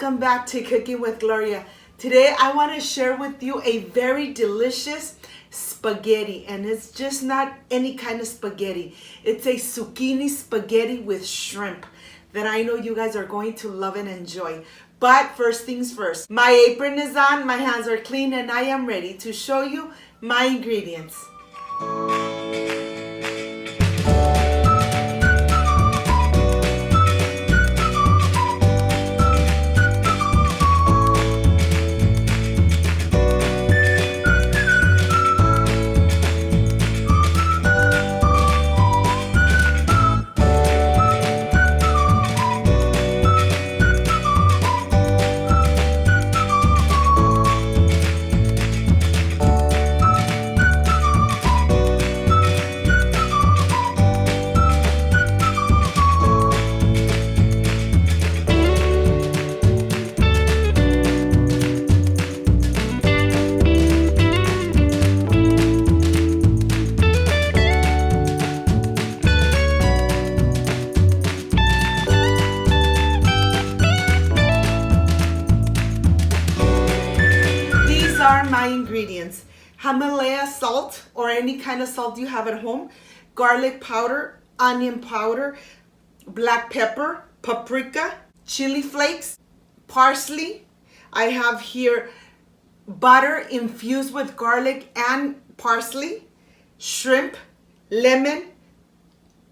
welcome back to Cooking with Gloria. Today I want to share with you a very delicious spaghetti, and it's just not any kind of spaghetti. It's a zucchini spaghetti with shrimp that I know you guys are going to love and enjoy. But first things first, my apron is on, my hands are clean, and I am ready to show you my ingredients. Are my ingredients: Himalaya salt or any kind of salt you have at home, garlic powder, onion powder, black pepper, paprika, chili flakes, parsley. I have here butter infused with garlic and parsley, shrimp, lemon,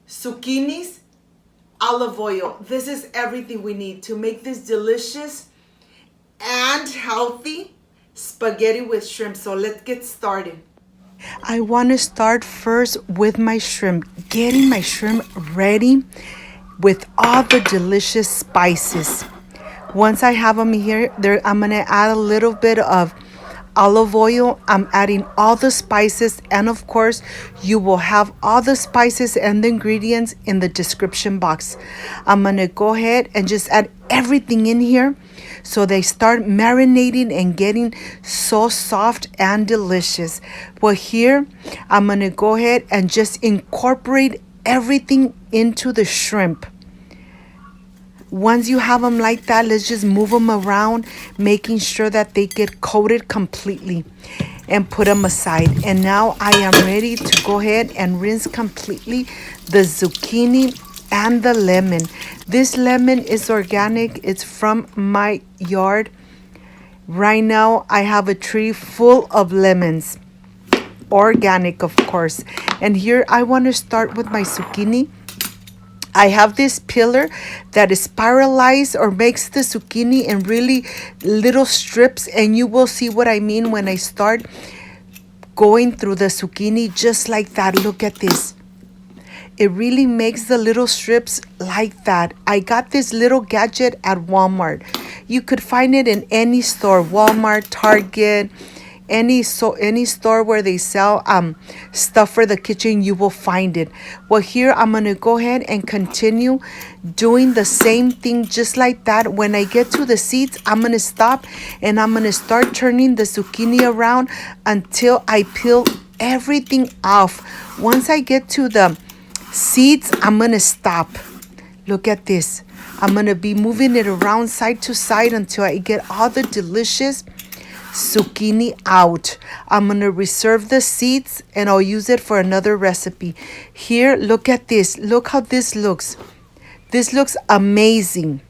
zucchinis, olive oil. This is everything we need to make this delicious and healthy spaghetti with shrimp. So let's get started. I want to start first with my shrimp, getting my shrimp ready with all the delicious spices. Once I have them here, I'm going to add a little bit of olive oil. I'm adding all the spices, and of course you will have all the spices and the ingredients in the description box. I'm going to go ahead and just add everything in here so they start marinating and getting so soft and delicious. Well, here I'm going to go ahead and just incorporate everything into the shrimp. Once you have them like that, let's just move them around, making sure that they get coated completely, and put them aside. And now I am ready to go ahead and rinse completely the zucchini and the lemon. This lemon is organic. It's from my yard. Right now I have a tree full of lemons, organic of course. And here I want to start with my zucchini. I have this peeler that is spiralized or makes the zucchini in really little strips, and you will see what I mean when I start going through the zucchini just like that. Look at this. It really makes the little strips like that. I got this little gadget at Walmart. You could find it in any store, Walmart, Target, any store where they sell stuff for the kitchen, you will find it. Well, here I'm going to go ahead and continue doing the same thing just like that. When I get to the seeds, I'm going to stop and I'm going to start turning the zucchini around until I peel everything off. Once I get to the seeds, I'm going to stop. Look at this. I'm going to be moving it around side to side until I get all the delicious zucchini out. I'm going to reserve the seeds and I'll use it for another recipe. Here, look at this. Look how this looks. This looks amazing.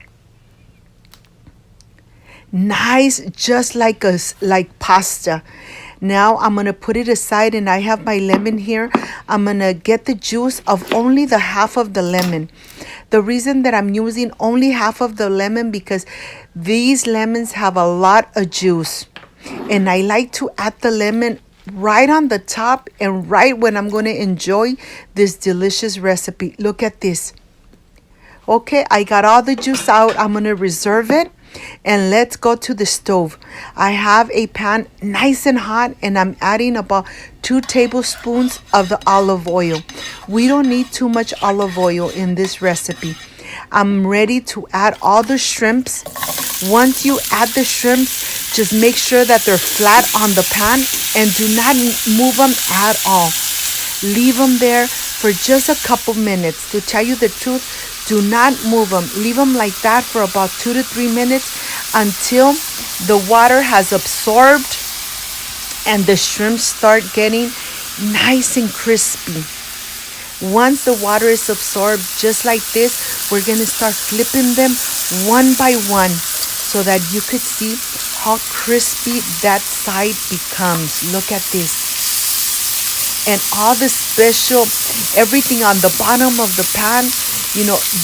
Nice, just like pasta. Now I'm going to put it aside, and I have my lemon here. I'm going to get the juice of only the half of the lemon. The reason that I'm using only half of the lemon because these lemons have a lot of juice. And I like to add the lemon right on the top and right when I'm going to enjoy this delicious recipe. Look at this. Okay, I got all the juice out. I'm going to reserve it. And let's go to the stove. I have a pan nice and hot, and I'm adding about 2 tablespoons of the olive oil. We don't need too much olive oil in this recipe. I'm ready to add all the shrimps. Once you add the shrimps, just make sure that they're flat on the pan and do not move them at all. Leave them there for just a couple minutes. To tell you the truth, Do not move them. Leave them like that for about 2 to 3 minutes until the water has absorbed and the shrimp start getting nice and crispy. Once the water is absorbed just like this, we're going to start flipping them one by one so that you could see how crispy that side becomes. Look at this. And all the special, everything on the bottom of the pan,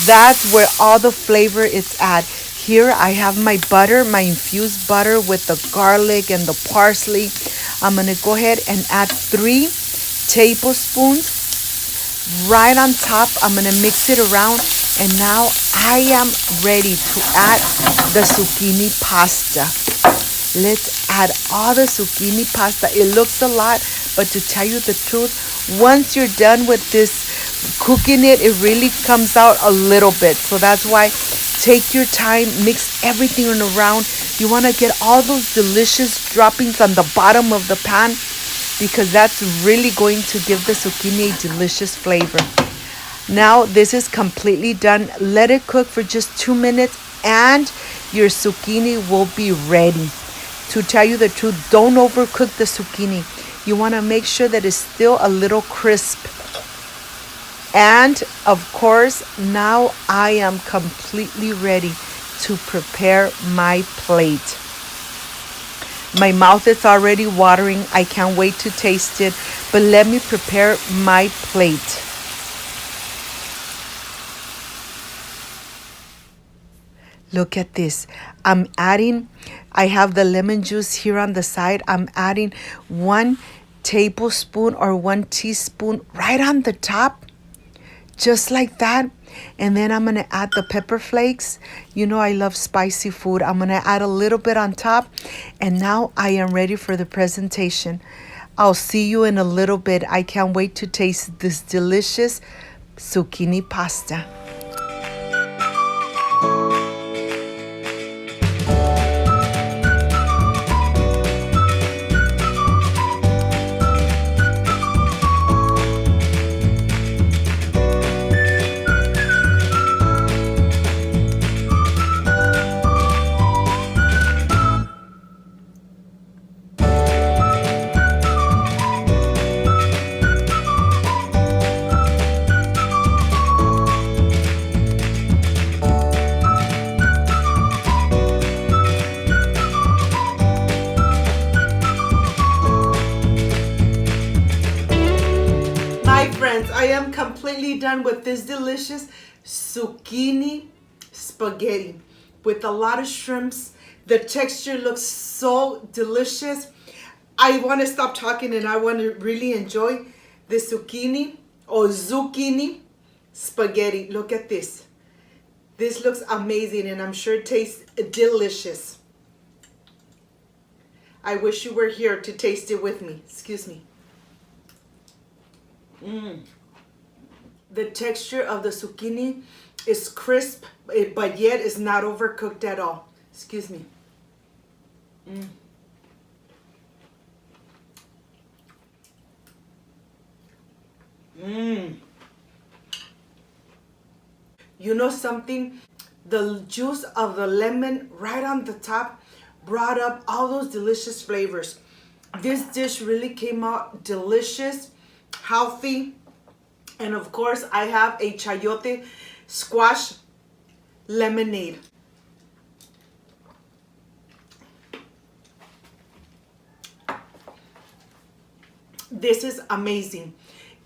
that's where all the flavor is at. Here I have my butter, my infused butter with the garlic and the parsley. I'm going to go ahead and add 3 tablespoons right on top. I'm going to mix it around. And now I am ready to add the zucchini pasta. Let's add all the zucchini pasta. It looks a lot, but to tell you the truth, once you're done with this, cooking it, it really comes out a little bit. So that's why take your time, mix everything around. You want to get all those delicious droppings on the bottom of the pan because that's really going to give the zucchini a delicious flavor. Now this is completely done. Let it cook for just 2 minutes and your zucchini will be ready. To tell you the truth, don't overcook the zucchini. You want to make sure that it's still a little crisp. And of course, now I am completely ready to prepare my plate. My mouth is already watering. I can't wait to taste it. But let me prepare my plate. Look at this. I have the lemon juice here on the side. I'm adding 1 tablespoon or 1 teaspoon right on the top, just like that. And then I'm going to add the pepper flakes. I love spicy food. I'm going to add a little bit on top. And now I am ready for the presentation. I'll see you in a little bit. I can't wait to taste this delicious zucchini pasta. Friends, I am completely done with this delicious zucchini spaghetti with a lot of shrimps. The texture looks so delicious. I want to stop talking and I want to really enjoy this zucchini spaghetti. Look at this. This looks amazing and I'm sure it tastes delicious. I wish you were here to taste it with me. Excuse me. The texture of the zucchini is crisp, but yet is not overcooked at all. Excuse me. You know something? The juice of the lemon right on the top brought up all those delicious flavors. This dish really came out delicious, healthy, and of course I have a chayote squash lemonade. This is amazing.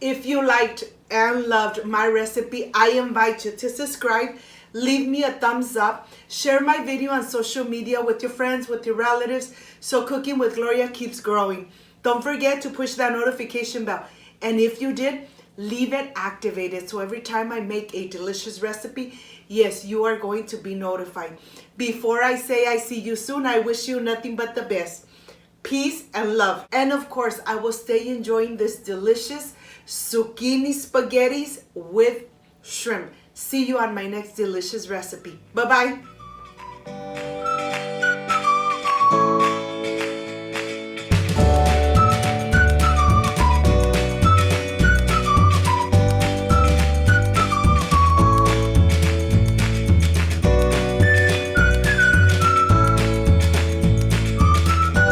If you liked and loved my recipe, I invite you to subscribe, leave me a thumbs up, share my video on social media with your friends, with your relatives, so Cooking with Gloria keeps growing. Don't forget to push that notification bell. And if you did, leave it activated so every time I make a delicious recipe, yes, you are going to be notified. Before I say I see you soon, I wish you nothing but the best. Peace and love. And of course, I will stay enjoying this delicious zucchini spaghettis with shrimp. See you on my next delicious recipe. Bye-bye.